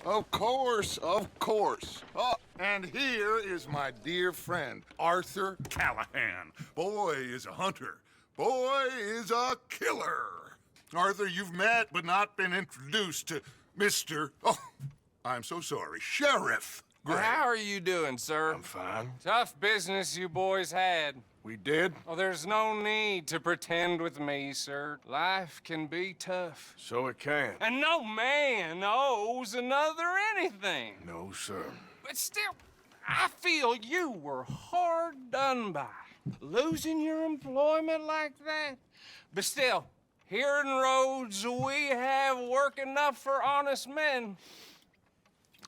Of course, of course. Oh, and here is my dear friend, Arthur Callahan. Boy is a hunter. Boy is a killer. Arthur, you've met but not been introduced to Mr. Oh, I'm so sorry, Sheriff Gray. How are you doing, sir? I'm fine. Tough business you boys had. We did? Oh, there's no need to pretend with me, sir. Life can be tough. So it can. And no man owes another anything. No, sir. But still, I feel you were hard done by. Losing your employment like that. But still, here in Rhodes, we have work enough for honest men.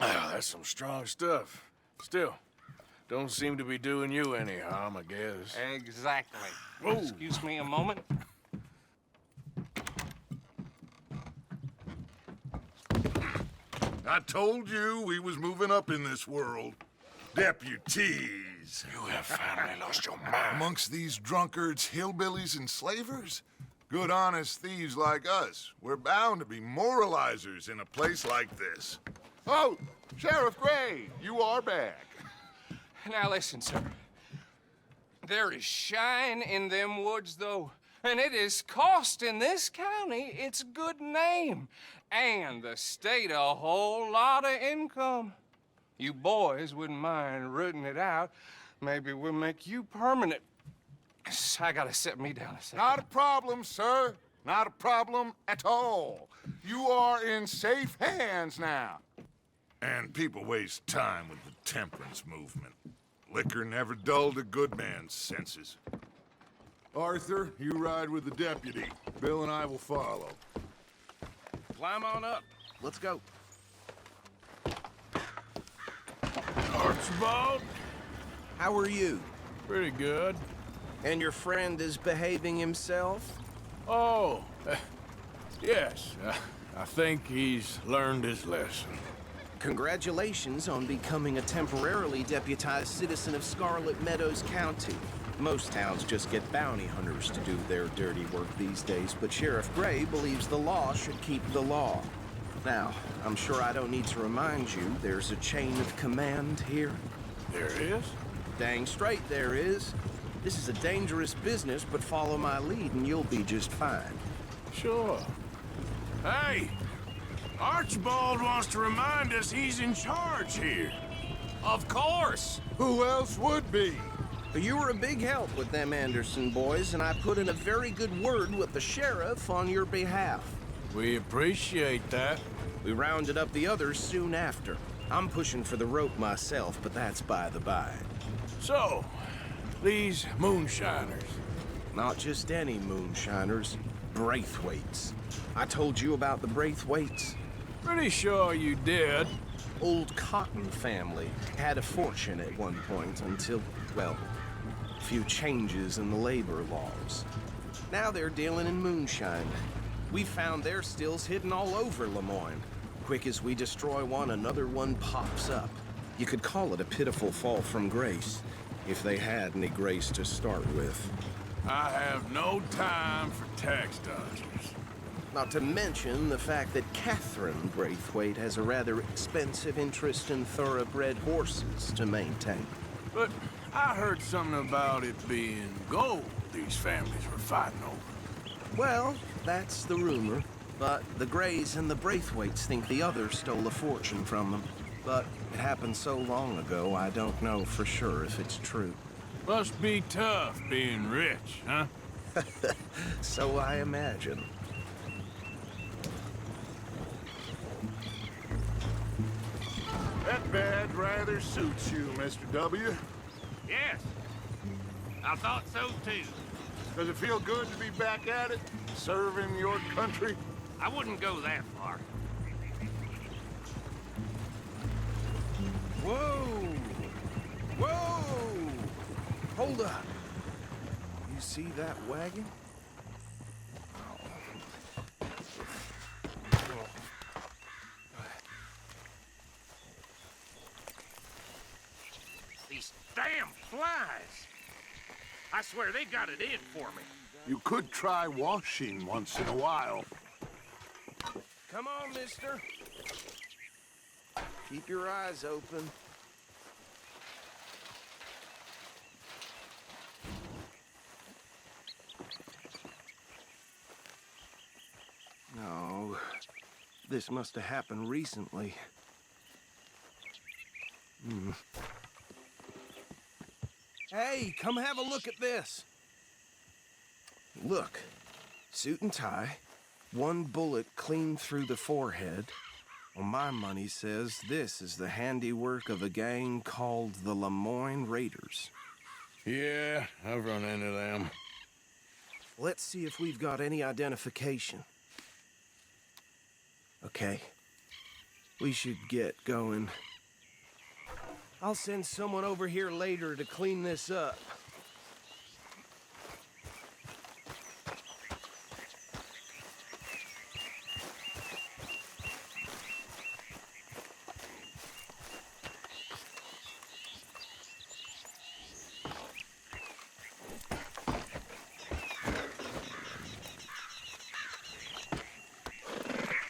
Ah, that's some strong stuff. Still, don't seem to be doing you any harm, I guess. Exactly. Whoa. Excuse me a moment. I told you we was moving up in this world. Deputies. You have finally lost your mind. Amongst these drunkards, hillbillies, and slavers? Good honest thieves like us. We're bound to be moralizers in a place like this. Oh, Sheriff Gray, you are back. Now listen, sir. There is shine in them woods, though, and it is costing this county its good name, and the state a whole lot of income. You boys wouldn't mind rooting it out. Maybe we'll make you permanent. I gotta sit me down a second. Not a problem, sir. Not a problem at all. You are in safe hands now. And people waste time with the temperance movement. Liquor never dulled a good man's senses. Arthur, you ride with the deputy. Bill and I will follow. Climb on up. Let's go. Archibald? How are you? Pretty good. And your friend is behaving himself? Oh, yes. I think he's learned his lesson. Congratulations on becoming a temporarily deputized citizen of Scarlet Meadows County. Most towns just get bounty hunters to do their dirty work these days, but Sheriff Gray believes the law should keep the law. Now, I'm sure I don't need to remind you, there's a chain of command here. There is? Dang straight there is. This is a dangerous business, but follow my lead and you'll be just fine. Sure. Hey! Archibald wants to remind us he's in charge here. Of course! Who else would be? You were a big help with them Anderson boys, and I put in a very good word with the sheriff on your behalf. We appreciate that. We rounded up the others soon after. I'm pushing for the rope myself, but that's by the by. So, these moonshiners. Not just any moonshiners, Braithwaites. I told you about the Braithwaites. Pretty sure you did. Old Cotton family had a fortune at one point until, well, a few changes in the labor laws. Now they're dealing in moonshine. We found their stills hidden all over Lemoyne. Quick as we destroy one, another one pops up. You could call it a pitiful fall from grace, if they had any grace to start with. I have no time for tax dodgers. Not to mention the fact that Catherine Braithwaite has a rather expensive interest in thoroughbred horses to maintain. But I heard something about it being gold these families were fighting over. Well, that's the rumor. But the Grays and the Braithwaites think the others stole a fortune from them. But it happened so long ago, I don't know for sure if it's true. Must be tough being rich, huh? So I imagine. That badge rather suits you, Mr. W. Yes, I thought so too. Does it feel good to be back at it, serving your country? I wouldn't go that far. Whoa! Whoa! Hold up. You see that wagon? damn flies. I swear they got it in for me. You could try washing once in a while. Come on, mister. Keep your eyes open. No, this must have happened recently. Hey, come have a look at this. Look, suit and tie, one bullet clean through the forehead. Well, my money says this is the handiwork of a gang called the Lemoyne Raiders. Yeah, I've run into them. Let's see if we've got any identification. Okay, we should get going. I'll send someone over here later to clean this up.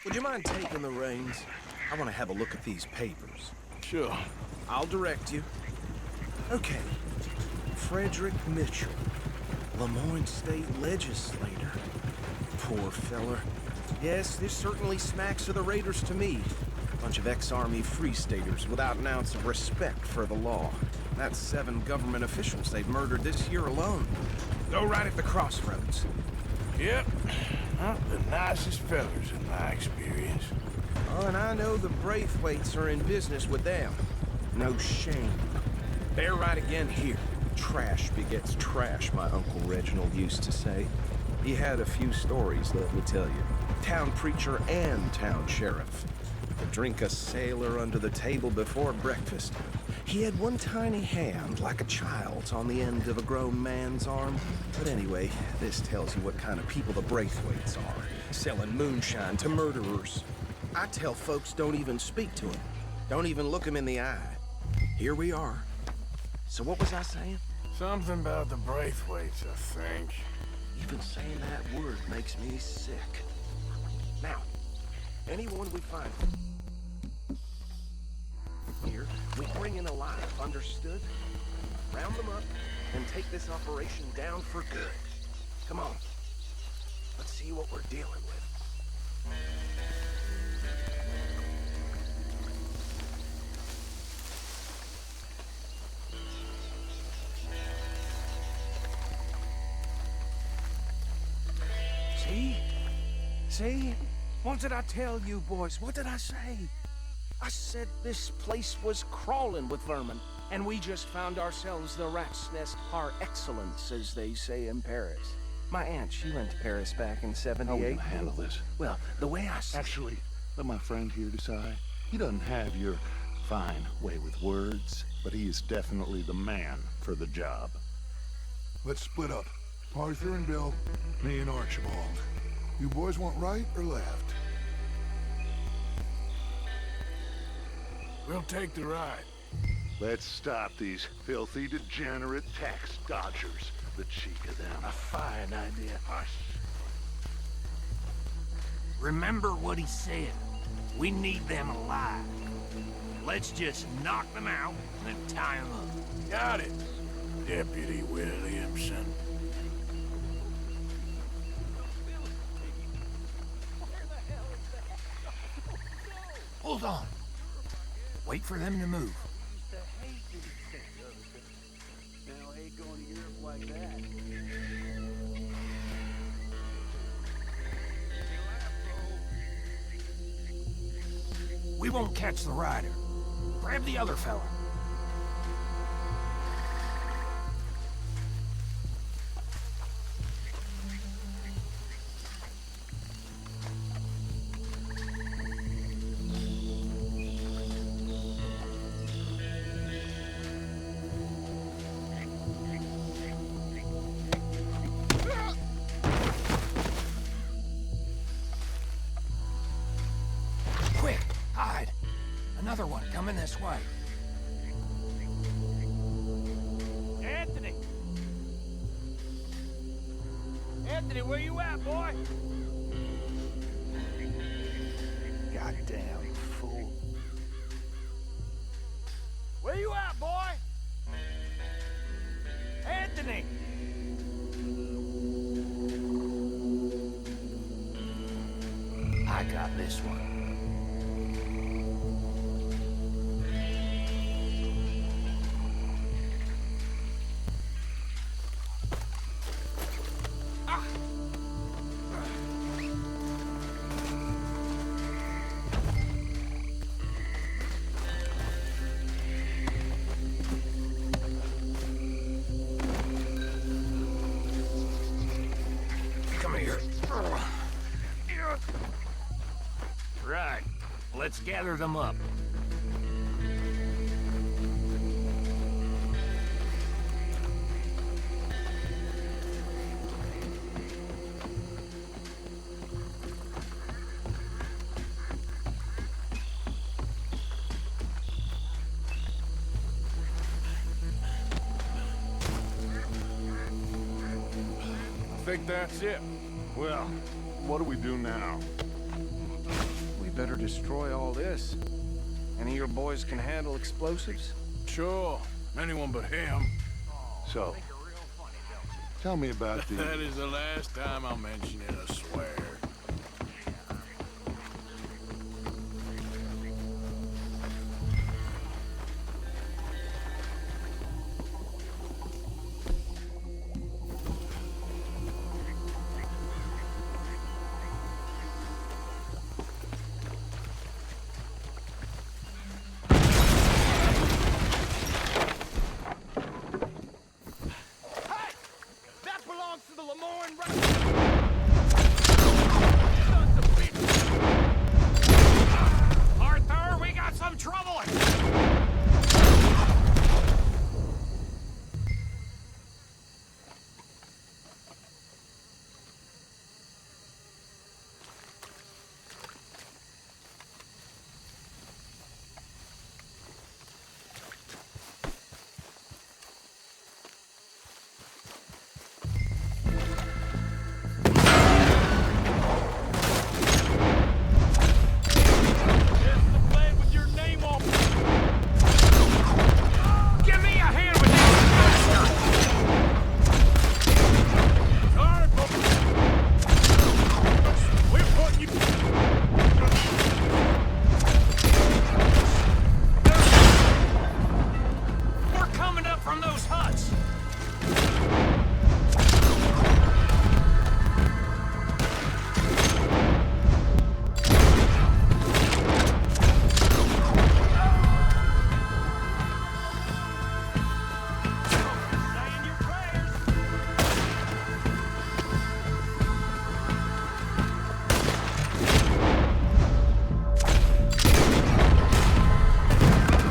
Would you mind taking the reins? I want to have a look at these papers. Sure. I'll direct you. Okay. Frederick Mitchell, Lemoyne State Legislator. Poor feller. Yes, this certainly smacks of the Raiders to me. Bunch of ex-Army Free Staters without an ounce of respect for the law. That's 7 government officials they've murdered this year alone. Go right at the crossroads. Yep. Not the nicest fellers in my experience. Oh, and I know the Braithwaites are in business with them. No shame. They're right again here. Trash begets trash, my Uncle Reginald used to say. He had a few stories, let me tell you. Town preacher and town sheriff. Could drink a sailor under the table before breakfast. He had one tiny hand, like a child's, on the end of a grown man's arm. But anyway, this tells you what kind of people the Braithwaites are. Selling moonshine to murderers. I tell folks don't even speak to him. Don't even look him in the eye. Here we are. So what was I saying? Something about the Braithwaites, I think. Even saying that word makes me sick. Now, anyone we find here, we bring in alive, understood? Round them up and take this operation down for good. Come on. Let's see what we're dealing with. See? What did I tell you, boys? What did I say? I said this place was crawling with vermin, and we just found ourselves the rat's nest par excellence, as they say in Paris. My aunt, she went to Paris back in '78. How are we gonna handle this? Well, the way I see Actually, let my friend here decide. He doesn't have your fine way with words, but he is definitely the man for the job. Let's split up. Arthur and Bill, me and Archibald. You boys want right or left? We'll take the ride. Let's stop these filthy, degenerate tax dodgers. The cheek of them. A fine idea. Hush. Remember what he said. We need them alive. Let's just knock them out and then tie them up. Got it, Deputy Williamson. Hold on. Wait for them to move. We won't catch the rider. Grab the other fella. Quick, hide. Another one coming this way. Anthony, where you at, boy? Goddamn fool. Where you at, boy? Anthony! I got this one. Come here. Right. Let's gather them up. I think that's it. Well, what do we do now? We better destroy all this. Any of your boys can handle explosives? Sure. Anyone but him. So, tell me about the... That is the last time I'll mention it, I swear. That belongs to the Lemoyne Arthur, we got some trouble! Give me a hand with this! We're putting you... We're coming up from those huts! Saying your prayers!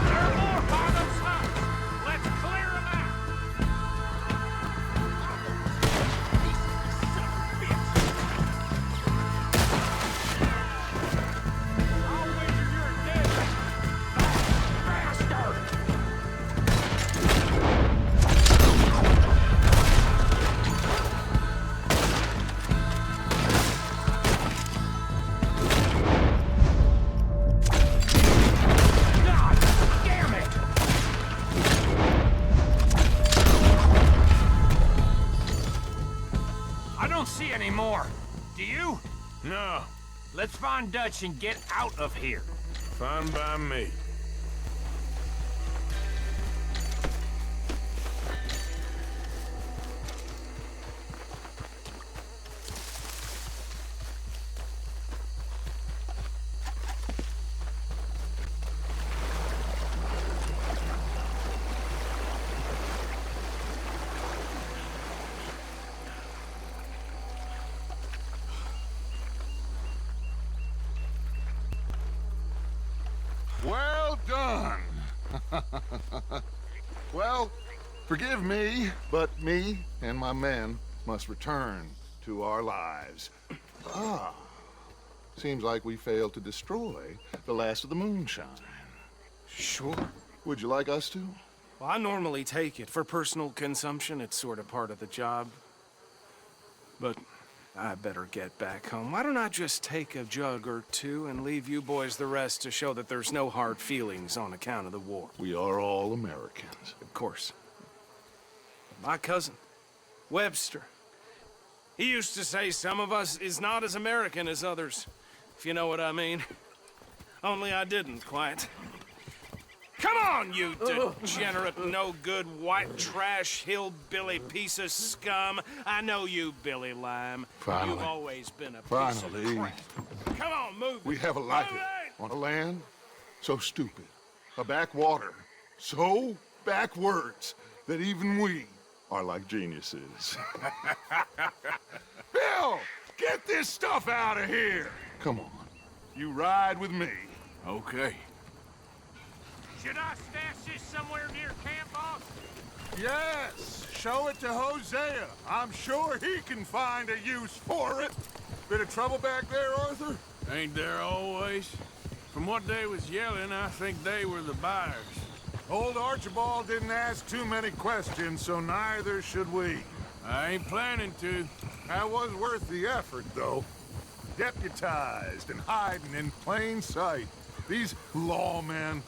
There are more by those huts! Let's clear them out! I'll wager you're dead! Bastard! God damn it! I don't see any more. Do you? No, Let's find Dutch and get out of here. fine by me. Well done. Well, forgive me, but me and my men must return to our lives. Ah, seems like we failed to destroy the last of the moonshine. Sure. Would you like us to? Well, I normally take it. For personal consumption, it's sort of part of the job. But I better get back home. Why don't I just take a jug or two and leave you boys the rest to show that there's no hard feelings on account of the war? We are all Americans. Of course. My cousin, Webster, he used to say some of us is not as American as others, if you know what I mean. Only I didn't quite. Come on, you degenerate, no-good, white trash, hillbilly piece of scum. I know you, Billy Lime. Finally. You've always been a piece Finally. of crap. Come on, move We it. have a life Move it! on a land so stupid, a backwater so backwards that even we are like geniuses. Bill, get this stuff out of here. Come on, you ride with me. Okay. Should I stash this somewhere near camp, boss? Yes, show it to Hosea. I'm sure he can find a use for it. Bit of trouble back there, Arthur? Ain't there always? From what they was yelling, I think they were the buyers. Old Archibald didn't ask too many questions, so neither should we. I ain't planning to. That was worth the effort, though. Deputized and hiding in plain sight. These lawmen,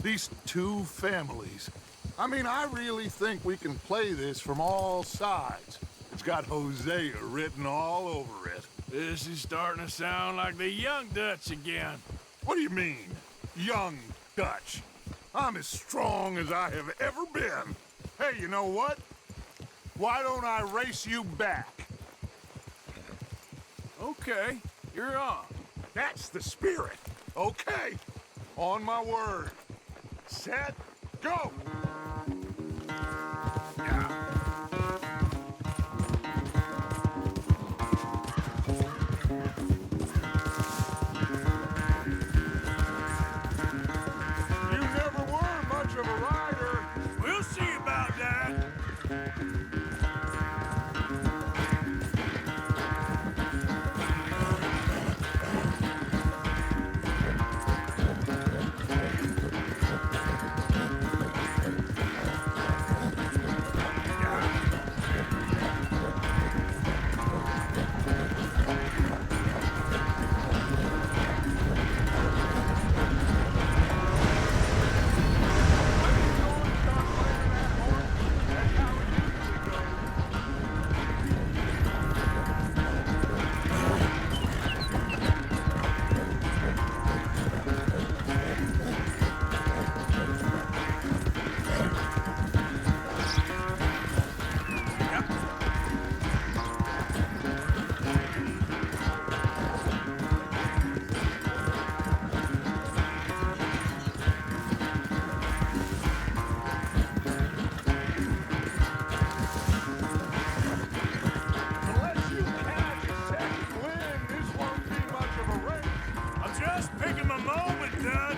these two families. I mean, I really think we can play this from all sides. It's got Hosea written all over it. This is starting to sound like the Young Dutch again. What do you mean, young Dutch? I'm as strong as I have ever been. Hey, you know what? Why don't I race you back? Okay, you're on. That's the spirit. Okay, on my word. Set, go! You never were much of a rider. We'll see about that. Unless you catch a second wind, this won't be much of a race. I'm just picking my moment, Dutch.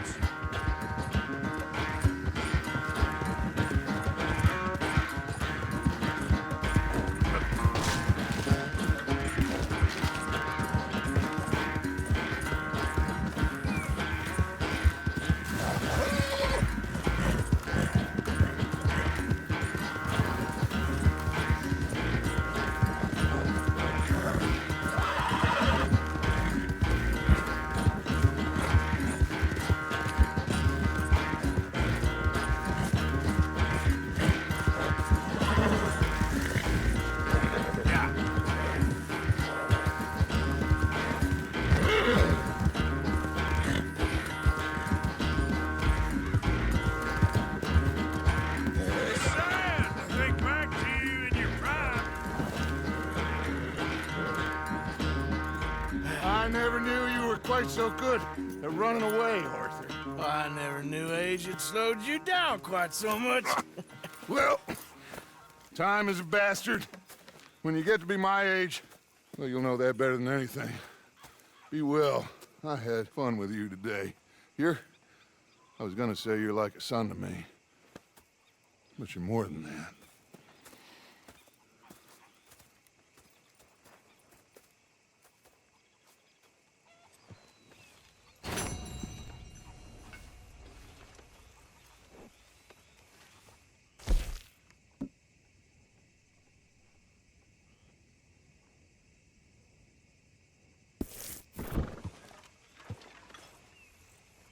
It's sad to think back to you in your prime. I never knew you were quite so good at running away, Arthur. I never knew age had slowed you down quite so much. Well, time is a bastard. When you get to be my age, well, you'll know that better than anything. Be well. I had fun with you today. I was gonna say you're like a son to me, but you're more than that.